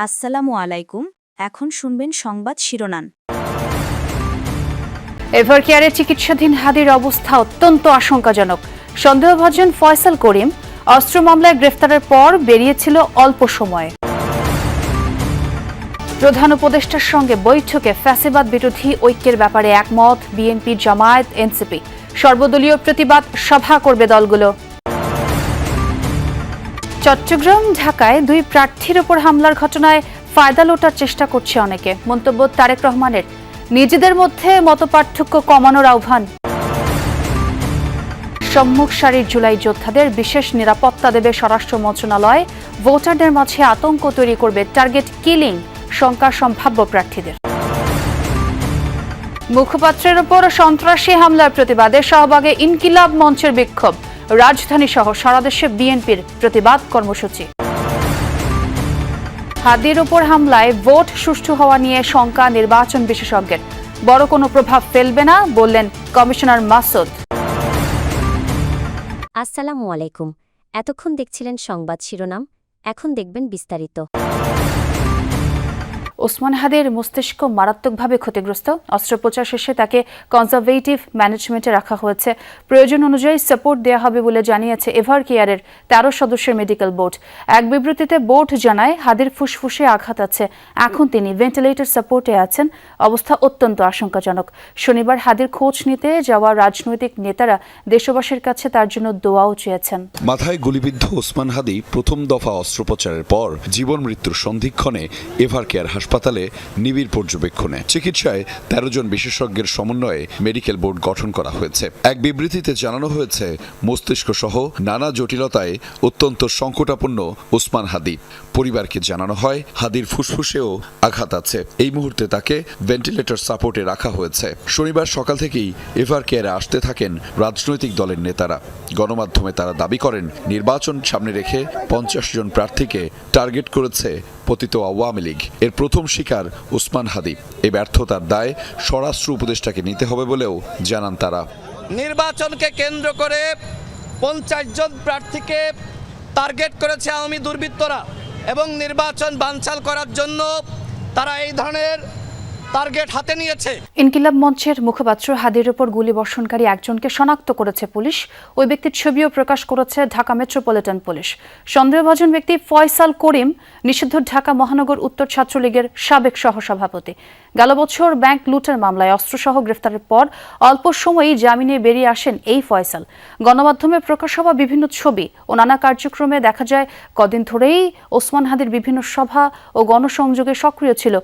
আসসালামু আলাইকুম। এখন শুনবেন সংবাদ শিরোনাম। এভার কেয়ারে চিকিৎসাধীন হাদির অবস্থা অত্যন্ত আশঙ্কাজনক। সন্দেহভাজন ফয়সাল করিম অস্ত্র মামলায় গ্রেফতারের পর বেরিয়েছিল অল্প সময়ে। প্রধান উপদেষ্টার সঙ্গে বৈঠকে ফ্যাসিবাদ বিরোধী ঐক্যের ব্যাপারে একমত বিএনপি, জামায়াত, এনসিপি। সর্বদলীয় প্রতিবাদ সভা করবে দলগুলো। চট্টগ্রাম, ঢাকায় দুই প্রার্থীর ওপর হামলার ঘটনায় ফায়দা লোটার চেষ্টা করছে অনেকে। মন্তব্য তারেক রহমানের। নিজেদের মধ্যে মতপার্থক্য কমানোর আহ্বান। সম্মুখ সারির জুলাই যোদ্ধাদের বিশেষ নিরাপত্তা দেবে স্বরাষ্ট্র মন্ত্রণালয়। ভোটারদের মাঝে আতঙ্ক তৈরি করবে টার্গেট কিলিং শঙ্কা সম্ভাব্য প্রার্থীদের। মুখপাত্রের ওপর সন্ত্রাসী হামলার প্রতিবাদে শাহবাগে ইনকিলাব মঞ্চের বিক্ষোভ। রাজধানী সহ সারা দেশে বিএনপির প্রতিবাদ কর্মসূচি। হাদির ওপর হামলায় ভোট সুষ্ঠু হওয়া নিয়ে শঙ্কা নির্বাচন বিশেষজ্ঞের। বড় কোনো প্রভাব ফেলবে না বললেন কমিশনার মাসুদ। আসসালামু আলাইকুম। এতক্ষণ দেখছিলেন সংবাদ শিরোনাম, এখন দেখবেন বিস্তারিত। ওসমান হাদির মস্তিষ্ক মারাত্মকভাবে ক্ষতিগ্রস্ত। অস্ত্রোপচার শেষে তাকে কনজারভেটিভ ম্যানেজমেন্টে রাখা হয়েছে। প্রয়োজন অনুযায়ী সাপোর্ট দেওয়া হবে বলে জানিয়েছে এভার কেয়ারের 13 সদস্যের মেডিকেল বোর্ড। এক বিবৃতিতে বোর্ড জানায়, হাদির ফুসফুসে আঘাত আছে, এখন তিনি ভেন্টিলেটর সাপোর্টে আছেন, অবস্থা অত্যন্ত আশঙ্কাজনক। শনিবার হাদির খোঁজ নিতে যাওয়া রাজনৈতিক নেতারা দেশবাসীর কাছে তার জন্য দোয়াও চেয়েছেন। মাথায় গুলিবিদ্ধ ওসমান হাদি প্রথম দফা অস্ত্রোপচারের পর জীবন মৃত্যুর সন্ধিক্ষণে এভার কেয়ার হাসপাতালে নিবিড় পর্যবেক্ষণে চিকিৎসায় 13 জন বিশেষজ্ঞের সমন্বয়ে মেডিকেল বোর্ড গঠন করা হয়েছে। এক বিবৃতিতে জানানো হয়েছে, মস্তিষ্ক সহ নানা জটিলতায় অত্যন্ত সংকটাপন্ন ওসমান হাদি। পরিবারকে জানানো হয়, হাদির ফুসফুসেও আঘাত আছে। এই মুহূর্তে তাকে ভেন্টিলেটর সাপোর্টে রাখা হয়েছে। শনিবার সকাল থেকেই এভার কেয়ারে আসতে থাকেন রাজনৈতিক দলের নেতারা। গণমাধ্যমে তারা দাবি করেন, নির্বাচন সামনে রেখে 50 জন প্রার্থীকে টার্গেট করেছে পতিত আওয়ামী লীগ। এর প্রথম শিকার ওসমান হাদি। এই ব্যর্থতার দায় স্বরাষ্ট্র উপদেষ্টাকে নিতে হবে বলেও জানান তারা। নির্বাচনকে কেন্দ্র করে 50 জন প্রার্থীকে টার্গেট করেছে আওয়ামী দুর্বৃত্তরা এবং নির্বাচন বানচাল করার জন্য তারা এই ধরনের টার্গেট হাতে নিয়েছে। ইনকিলাব মঞ্চের মুখপাত্র হাদির ওপর গুলি বর্ষণকারী একজনকে শনাক্ত করেছে পুলিশ। ওই ব্যক্তির ছবিও প্রকাশ করেছে ঢাকা মেট্রোপলিটন পুলিশ। সন্দেহভাজন ব্যক্তি ফয়সাল করিম নিষিদ্ধ ঢাকা মহানগর উত্তর ছাত্রলীগের সাবেক সহসভাপতি। গেল বছর ব্যাংক লুটের মামলায় অস্ত্রসহ গ্রেফতারের পর অল্প সময়ই জামিনে বেরিয়ে আসেন এই ফয়সাল। গণমাধ্যমে প্রকাশ হওয়া বিভিন্ন ছবি ও নানা কার্যক্রমে দেখা যায়, কদিন ধরেই ওসমান হাদির বিভিন্ন সভা ও গণসংযোগে সক্রিয় ছিল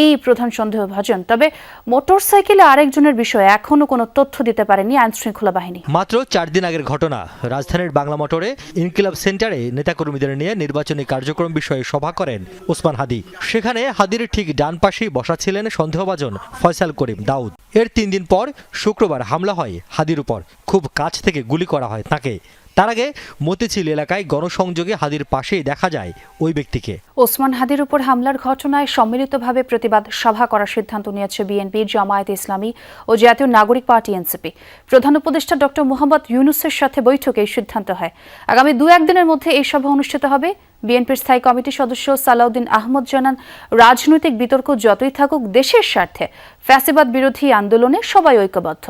এই প্রধান সন্দেহভাজন। তবে মোটরসাইকেলে আরেকজনের বিষয়ে এখনো কোনো তথ্য দিতে পারেনি আইনশৃঙ্খলা বাহিনী। মাত্র 4 দিন আগের ঘটনা। রাজধানীর বাংলা মোটরে ইনকিলাব সেন্টারে নেতাকর্মীদের নিয়ে নির্বাচনী কার্যক্রম বিষয়ে সভা করেন ওসমান হাদি। সেখানে হাদির ঠিক ডান পাশেই বসা ছিলেন সন্দেহভাজন ফয়সাল করিম দাউদ। এর 3 দিন পর শুক্রবার হামলা হয় হাদির উপর। খুব কাছ থেকে গুলি করা হয় তাকে। তার আগে মতিঝিল এলাকায় গণসংযোগে হাদির পাশেই দেখা যায় ওই ব্যক্তিকে। ওসমান হাদির উপর হামলার ঘটনায় সম্মিলিতভাবে প্রতিবাদ সভা করার সিদ্ধান্ত নিয়েছে বিএনপি, জামায়াত ইসলামী ও জাতীয় নাগরিক পার্টি এনসিপি। প্রধান উপদেষ্টা ডক্টর মোহাম্মদ ইউনূসের সাথে বৈঠকে এই সিদ্ধান্ত হয়। আগামী 2-1 দিনের মধ্যে এই সভা অনুষ্ঠিত হবে। বিএনপির স্থায়ী কমিটির সদস্য সালাউদ্দিন আহমদ জানান, রাজনৈতিক বিতর্ক যতই থাকুক, দেশের স্বার্থে ফ্যাসিবাদ বিরোধী আন্দোলনে সবাই ঐক্যবদ্ধ।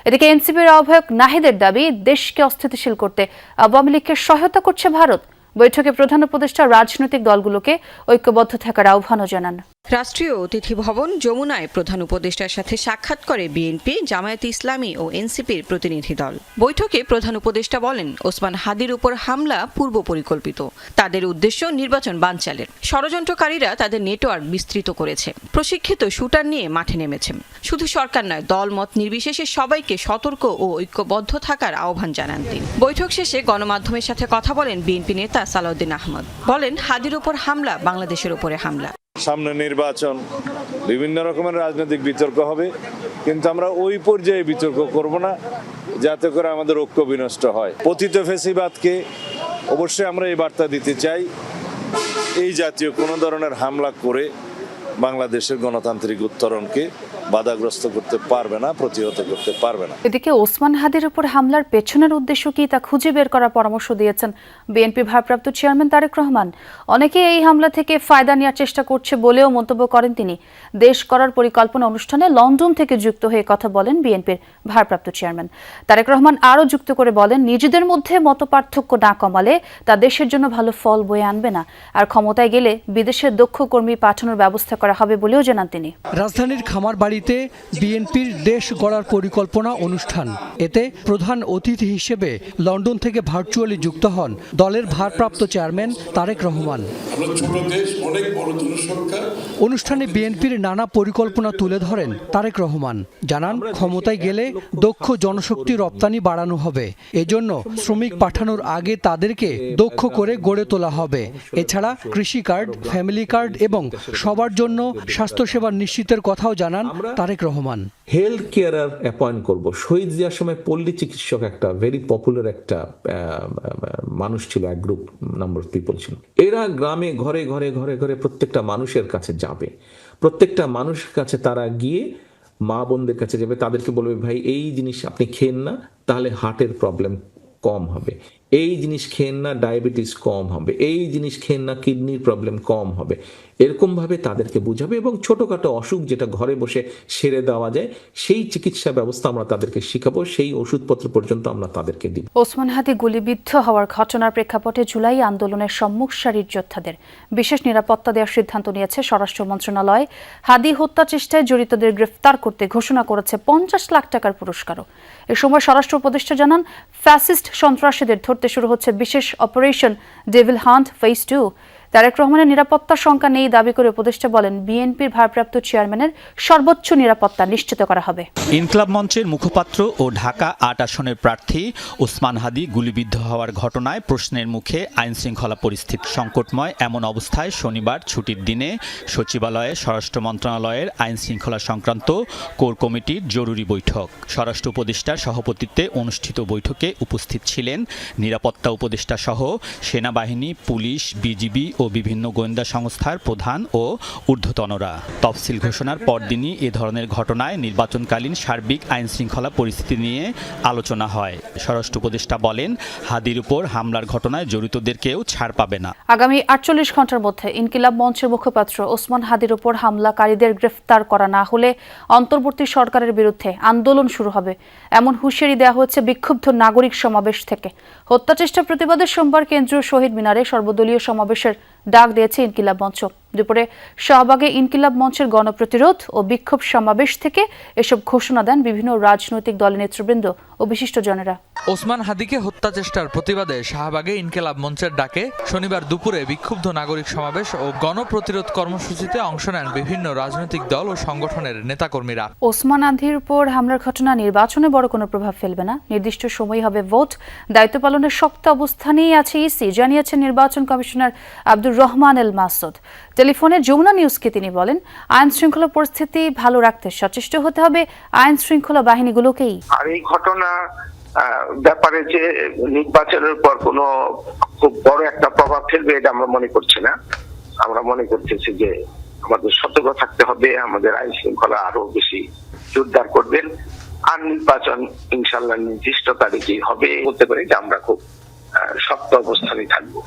এদিকে এনসিপির আহ্বায়ক নাহিদের দাবি, দেশকে অস্থিতিশীল করতে আওয়ামী লীগকে সহায়তা করছে ভারত। বৈঠকে প্রধান উপদেষ্টা রাজনৈতিক দলগুলোকে ঐক্যবদ্ধ থাকার আহ্বানও জানান। রাষ্ট্রীয় অতিথি ভবন যমুনায় প্রধান উপদেষ্টার সাথে সাক্ষাৎ করে বিএনপি, জামায়াত ইসলামী ও এনসিপির প্রতিনিধি দল। বৈঠকে প্রধান উপদেষ্টা বলেন, ওসমান হাদির উপর হামলা পূর্ব পরিকল্পিত। তাদের উদ্দেশ্য নির্বাচন বানচালের। ষড়যন্ত্রকারীরা তাদের নেটওয়ার্ক বিস্তৃত করেছে। প্রশিক্ষিত শুটার নিয়ে মাঠে নেমেছেন। শুধু সরকার নয়, দল মত নির্বিশেষে সবাইকে সতর্ক ও ঐক্যবদ্ধ থাকার আহ্বান জানান তিনি। বৈঠক শেষে গণমাধ্যমের সাথে কথা বলেন বিএনপি নেতা সালাউদ্দিন আহমদ। বলেন, হাদির উপর হামলা বাংলাদেশের উপরে হামলা। সামনে নির্বাচন, বিভিন্ন রকমের রাজনৈতিক বিতর্ক হবে, কিন্তু আমরা ওই পর্যায়ে বিতর্ক করব না যাতে করে আমাদের ঐক্য বিনষ্ট হয়। পতিত ফ্যাসিবাদকে অবশ্যই আমরা এই বার্তা দিতে চাই, এই জাতীয় কোনো ধরনের হামলা করে বাংলাদেশের গণতান্ত্রিক উত্তরণকে বাধাগ্রস্ত করতে পারবে না, প্রতিহত করতে পারবে না। এদিকে ওসমান হাদির উপর হামলার পেছনের উদ্দেশ্য কি তা খুঁজে বের করার পরামর্শ দিয়েছেন বিএনপি ভারপ্রাপ্ত চেয়ারম্যান তারেক রহমান। অনেকেই এই হামলা থেকে ফায়দা নেওয়ার চেষ্টা করছে বলেও মন্তব্য করেন তিনি। দেশ করার পরিকল্পনা অনুষ্ঠানে লন্ডন থেকে যুক্ত হয়ে কথা বলেন বিএনপির ভারপ্রাপ্ত চেয়ারম্যান তারেক রহমান। আরও যুক্ত করে বলেন, নিজেদের মধ্যে মতপার্থক্য না কমালে তা দেশের জন্য ভালো ফল বয়ে আনবে না, আর ক্ষমতায় গেলে বিদেশের দক্ষ কর্মী পাঠানোর ব্যবস্থা করা হবে বলেও জানান তিনি। রাজধানীর খামারবাড়িতে বিএনপির দেশ গড়ার পরিকল্পনা অনুষ্ঠান, এতে প্রধান অতিথি হিসেবে লন্ডন থেকে ভার্চুয়ালি যুক্ত হন দলের ভারপ্রাপ্ত চেয়ারম্যান তারেক রহমান। অনুষ্ঠানে বিএনপির নানা পরিকল্পনা তুলে ধরেন তারেক রহমান। জানান, ক্ষমতায় গেলে দক্ষ জনশক্তি রপ্তানি বাড়ানো হবে, এজন্য শ্রমিক পাঠানোর আগে তাদেরকে দক্ষ করে গড়ে তোলা হবে। এছাড়া কৃষি কার্ড, ফ্যামিলি কার্ড এবং সবার জন্য স্বাস্থ্যসেবা নিশ্চিতের কথাও জানান Tarek Rahman. Health carer appoint করব। শহীদ জিয়ার সময় পল্লী চিকিৎসক একটা ভেরি পপুলার একটা মানুষ ছিল, এক গ্রুপ নাম্বার অফ পিপল ছিল। এরা গ্রামে ঘরে ঘরে ঘরে ঘরে প্রত্যেকটা মানুষের কাছে যাবে, প্রত্যেকটা মানুষের কাছে তারা গিয়ে মা বোনদের কাছে যাবে, তাদেরকে বলবে, ভাই এই জিনিস আপনি খেন না, তাহলে হার্টের প্রবলেম কম হবে, এই জিনিস খেন না ডায়াবেটিস কম হবে, এই জিনিস খেন না কিডনির প্রবলেম কম হবে। এরকম ভাবে তাদেরকে বুঝাবে এবং ছোটখাটো অসুখ যেটা ঘরে বসে সেরে দেওয়া যায় সেই চিকিৎসা ব্যবস্থা আমরা তাদেরকে শিখাবো, সেই ওষুধপত্র পর্যন্ত আমরা তাদেরকে দিব। ওসমান হাদি গুলিবিদ্ধ হওয়ার ঘটনার প্রেক্ষাপটে জুলাই আন্দোলনের সম্মুখ সারির যোদ্ধাদের বিশেষ নিরাপত্তা দেওয়ার সিদ্ধান্ত নিয়েছে স্বরাষ্ট্র মন্ত্রণালয়। হাদি হত্যা চেষ্টায় জড়িতদের গ্রেফতার করতে ঘোষণা করেছে 50 লাখ টাকার পুরস্কারও। এ সময় স্বরাষ্ট্র উপদেষ্টা জানান, ফ্যাসিস্ট সন্ত্রাসীদের ধরতে শুরু হচ্ছে বিশেষ operation devil hunt phase 2। Tarek রহমানের নিরাপত্তার শঙ্কা নেই দাবি করে উপদেষ্টা বলেন, বিএনপির ভারপ্রাপ্ত চেয়ারম্যানের সর্বোচ্চ নিরাপত্তা নিশ্চিত করা হবে। ইনকিলাব মঞ্চের মুখপাত্র ও ঢাকা 8 আসনের প্রার্থী ওসমান হাদি গুলিবিদ্ধ হওয়ার ঘটনায় প্রশ্নের মুখে আইন শৃঙ্খলা পরিস্থিতি সংকটময়। এমন অবস্থায় শনিবার ছুটির দিনে সচিবালয়ে স্বরাষ্ট্র মন্ত্রণালয়ের আইন শৃঙ্খলা সংক্রান্ত কোর কমিটির জরুরি বৈঠক। স্বরাষ্ট্র উপদেষ্টার সভাপতিত্বে অনুষ্ঠিত বৈঠকে উপস্থিত ছিলেন নিরাপত্তা উপদেষ্টা সহ সেনাবাহিনী, পুলিশ, বিজিবি ও বিভিন্ন গোয়েন্দা সংস্থার প্রধান ও ঊর্ধ্বতনরা। তফসিল ঘোষণার পরদিনই এ ধরনের ঘটনায় নির্বাচনকালীন সার্বিক আইন শৃঙ্খলা পরিস্থিতি নিয়ে আলোচনা হয়। স্বরাষ্ট্র উপদেষ্টা বলেন, হাদির উপর হামলার ঘটনায় জড়িতদের কেউ ছাড় পাবে না। আগামী 48 ঘন্টার মধ্যে ইনকিলাব মঞ্চের মুখপাত্র ওসমান হাদির উপর হামলাকারীদের গ্রেফতার করা না হলে অন্তর্বর্তী সরকারের বিরুদ্ধে আন্দোলন শুরু হবে, এমন হুঁশিয়ারি দেওয়া হয়েছে বিক্ষুব্ধ নাগরিক সমাবেশ থেকে। হত্যাচেষ্টার প্রতিবাদে সোমবার কেন্দ্রীয় শহীদ মিনারে সর্বদলীয় সমাবেশের ডাক দিয়েছে ইনকিলাব মঞ্চ। দুপুরে শাহবাগে ইনকিলাব মঞ্চের গণপ্রতিরোধ ও বিক্ষোভ সমাবেশ থেকে এসব ঘোষণা দেন বিভিন্ন রাজনৈতিক দলের নেতৃবৃন্দ ও বিশিষ্টজনেরা। ওসমান হাদিকে হত্যা চেষ্টার প্রতিবাদে শাহবাগে ইনকিলাব মঞ্চের ডাকে শনিবার দুপুরে বিক্ষুব্ধ নাগরিক সমাবেশ ও গণপ্রতিরোধ কর্মসূচিতে অংশ নেন বিভিন্ন রাজনৈতিক দল ও সংগঠনের নেতাকর্মীরা। ওসমান হাদির উপর হামলার ঘটনা নির্বাচনে বড় কোনো প্রভাব ফেলবে না, নির্দিষ্ট সময় হবে ভোট, দায়িত্ব পালনের শক্ত অবস্থানেই আছে ইসি, জানিয়েছেন নির্বাচন কমিশনার আব্দুর রহমান এল মাসুদ। টেলিফোনে যমুনা নিউজকে তিনি বলেন, আইন শৃঙ্খলা পরিস্থিতি ভালো রাখতে সচেষ্ট হতে হবে আইন শৃঙ্খলা বাহিনীগুলোকেই। আর এই ঘটনা ব্যাপারে যে নির্বাচনের পর কোনো খুব বড় একটা প্রভাব ফেলবে এটা আমরা মনে করছি না। আমরা মনে করতেছি যে আমাদের সতর্ক থাকতে হবে, আমাদের আইন শৃঙ্খলা আরো বেশি জোরদার করবেন। আর নির্বাচন ইনশাল্লাহ নির্দিষ্ট তারিখেই হবে, বলতে পারি যে আমরা খুব শক্ত অবস্থানে থাকবো।